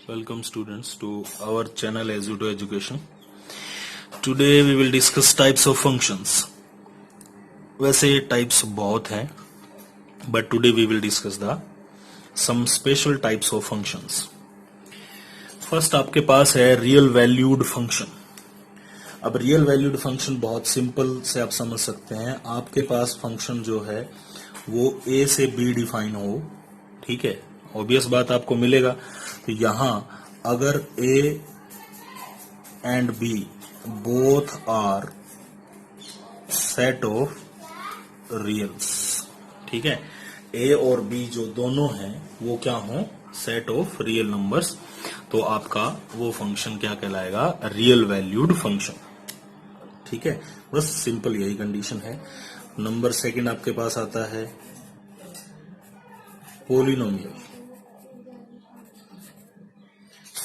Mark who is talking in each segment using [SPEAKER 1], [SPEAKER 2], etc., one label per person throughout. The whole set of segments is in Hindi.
[SPEAKER 1] Welcome students to our channel Azuto Education. Today we will discuss types of functions. वैसे types बहुत हैं, but today we will discuss some special types of functions. First आपके पास है real valued function. अब real valued function बहुत सिंपल से आप समझ सकते हैं. आपके पास फंक्शन जो है वो a से b डिफाइन हो, ठीक है, ऑब्वियस बात आपको मिलेगा. तो यहां अगर a and b both are set of reals, ठीक है, a और b जो दोनों हैं वो क्या हो, सेट ऑफ रियल नंबर्स, तो आपका वो फंक्शन क्या कहलाएगा, रियल वैल्यूड फंक्शन. ठीक है, बस सिंपल यही कंडीशन है. नंबर सेकंड आपके पास आता है पॉलिनोमियल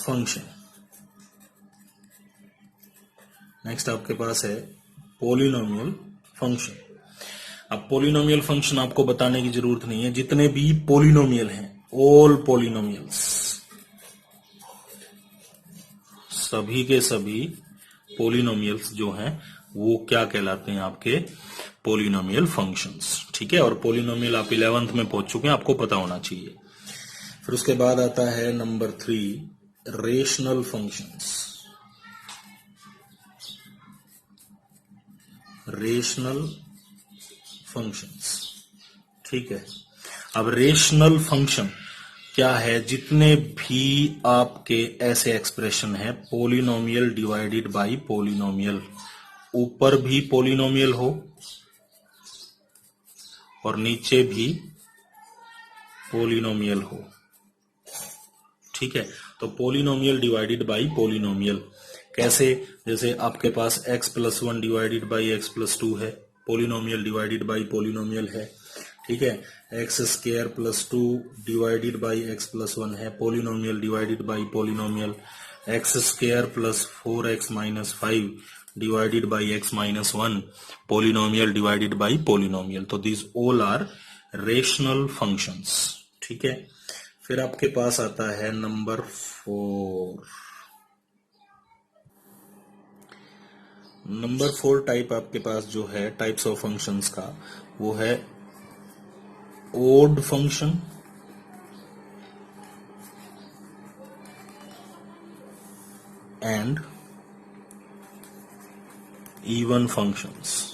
[SPEAKER 1] फंक्शन. नेक्स्ट आपके पास है पॉलिनोमियल फंक्शन. अब पॉलिनोमियल फंक्शन आपको बताने की जरूरत नहीं है. जितने भी पॉलिनोमियल हैं, ऑल पॉलिनोमियल्स, सभी के सभी पॉलिनोमियल्स जो हैं वो क्या कहलाते हैं, आपके पॉलिनोमियल फंक्शंस. ठीक है, और पॉलिनोमियल आप 11th में पहुंच चुके हैं, आपको पता होना चाहिए. फिर उसके बाद आता है number 3, rational functions. Rational functions, ठीक है. अब रेशनल फंक्शन क्या है, जितने भी आपके ऐसे एक्सप्रेशन है, पॉलिनोमियल डिवाइडेड बाय पॉलिनोमियल, ऊपर भी पॉलिनोमियल हो और नीचे भी पॉलिनोमियल हो. ठीक है, तो पॉलिनोमियल डिवाइडेड बाय पॉलिनोमियल कैसे, जैसे आपके पास x+1 डिवाइडेड बाय x+2 है, पॉलिनोमियल डिवाइडेड बाय पॉलिनोमियल है. ठीक है, x² + 2 डिवाइडेड बाय x+1 है, polynomial divided by polynomial. x² + 4x - 5 divided by x-1, polynomial divided by polynomial. तो these all are rational functions. ठीक है, फिर आपके पास आता है नंबर 4. नंबर 4 टाइप आपके पास जो है टाइप्स ऑफ फंक्शंस का, वो है odd function and even functions.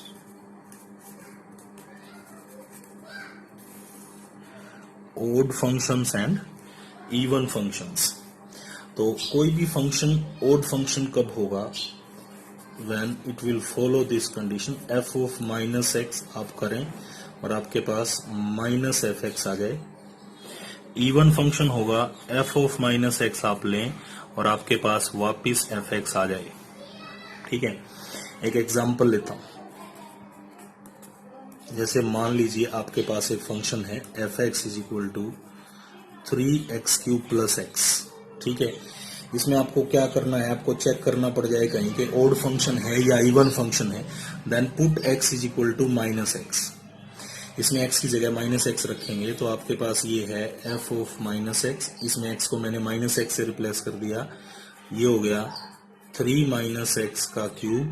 [SPEAKER 1] Odd functions and even functions. तो कोई भी फंक्शन ओड फंक्शन कब होगा, when it will follow this condition, f of -x आप करें और आपके पास -fx आ जाए. इवन फंक्शन होगा, f of -x आप लें और आपके पास वापिस fx आ जाए. ठीक है, एक एग्जांपल लेता हूं. जैसे मान लीजिए आपके पास एक फंक्शन है fx = 3x³ + x. ठीक है, इसमें आपको क्या करना है, आपको चेक करना पड़ जाए कहीं के ओड फंक्शन है या इवन फंक्शन है. Then put x = -x. इसमें x की जगह -x रखेंगे तो आपके पास ये है f of -x. इसमें x को मैंने -x से रिप्लेस कर दिया, ये हो गया 3 - x³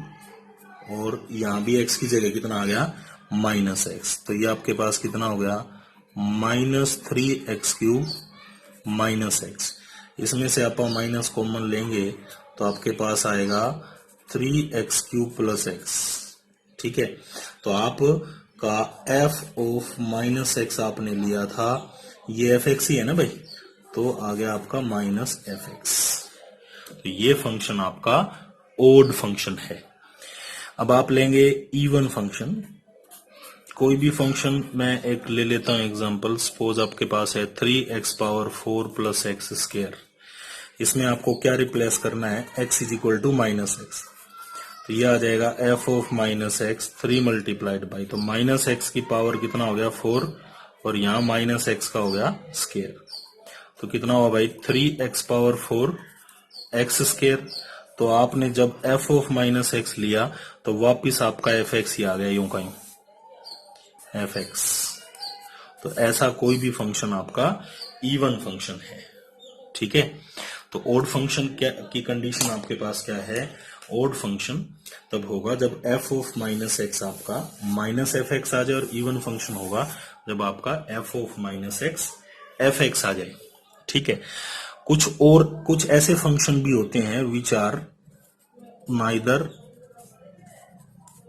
[SPEAKER 1] और यहां भी x की जगह कितना आ गया, -x. तो ये आपके पास कितना हो गया, -3x³ -x. इसमें से आप माइनस कॉमन लेंगे तो आपके पास आएगा 3x³ + x. ठीक है, तो आपका f of -x आपने लिया था, ये fx ही है ना भाई, तो आ गया आपका -fx. तो ये फंक्शन आपका ओड फंक्शन है. अब आप लेंगे इवन फंक्शन. कोई भी फंक्शन मैं एक ले लेता हूं एग्जांपल. सपोज आपके पास है 3x⁴ + x². इसमें आपको क्या रिप्लेस करना है, x = -x. तो ये आ जाएगा f of -x 3 × तो -x की पावर कितना हो गया, 4, और यहाँ -x का हो गया स्क्वायर. तो कितना हुआ भाई, 3x⁴ x². तो आपने जब f of -x लिया तो वापिस आपका fx ही आ गया, यूं कहीं fx. तो ऐसा कोई भी फंक्शन आपका इवन फंक्शन है. ठीक है, तो ओड फंक्शन क्या की कंडीशन आपके पास क्या है? ओड फंक्शन तब होगा जब f ऑफ माइनस एक्स आपका माइनस एफ एक्स आ जाए, और इवन फंक्शन होगा जब आपका f of minus X F X आ जाए। ठीक है, कुछ ऐसे फंक्शन भी होते हैं which are neither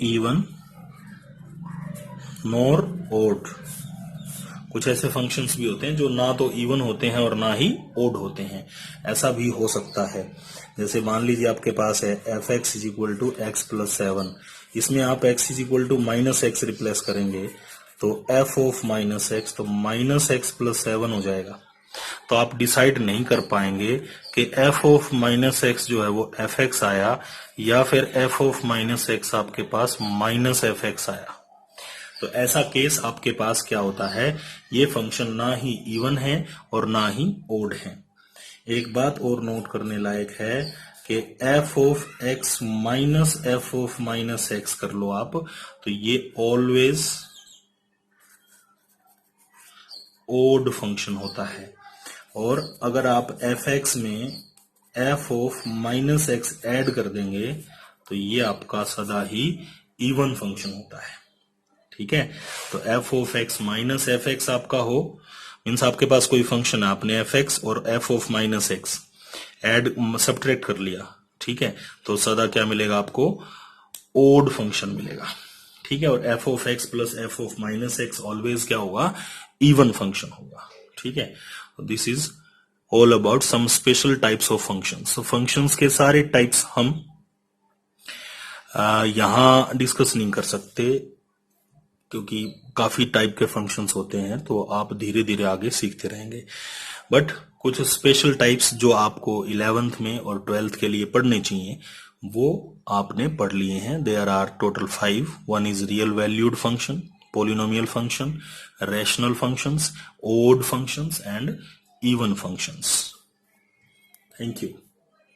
[SPEAKER 1] even nor odd. कुछ ऐसे फंक्शंस भी होते हैं जो ना तो इवन होते हैं और ना ही ओड होते हैं, ऐसा भी हो सकता है। जैसे मान लीजिए आपके पास है f x is equal to x plus 7, इसमें आप x is equal to minus x replace करेंगे तो f ऑफ माइनस एक्स तो माइनस एक्स प्लस 7 हो जाएगा। तो आप डिसाइड नहीं कर पाएंगे कि f ऑफ माइनस एक्स जो है वो एफ एक्स आया या फिर f ऑफ माइनस एक्स आपके पास माइनस एफ एक्स आया। तो ऐसा केस आपके पास क्या होता है, ये फंक्शन ना ही इवन है और ना ही ओड है। एक बात और नोट करने लायक है कि f of x minus F of minus x कर लो आप, तो ये ऑलवेज ओड फंक्शन होता है। और अगर आप एफ एक्स में f of minus x add कर देंगे तो ये आपका सदा ही इवन फंक्शन होता है। ठीक है, तो f of x minus F x आपका हो, मीन्स आपके पास कोई फंक्शन है, आपने f(x) और f of minus x add subtract कर लिया। ठीक है, तो सदा क्या मिलेगा आपको? ओड फंक्शन मिलेगा। ठीक है, और f of x plus f of minus x always क्या होगा? इवन फंक्शन होगा। ठीक है, this is all about some special types of functions. तो फंक्शंस के सारे टाइप्स हम यहां डिस्कस नहीं कर सकते क्योंकि काफी टाइप के फंक्शंस होते हैं, तो आप धीरे धीरे आगे सीखते रहेंगे। बट कुछ स्पेशल टाइप्स जो आपको 11th में और 12th के लिए पढ़ने चाहिए वो आपने पढ़ लिए हैं। There are total 5। One is real valued function, polynomial function, rational functions, odd functions and even functions. Thank you.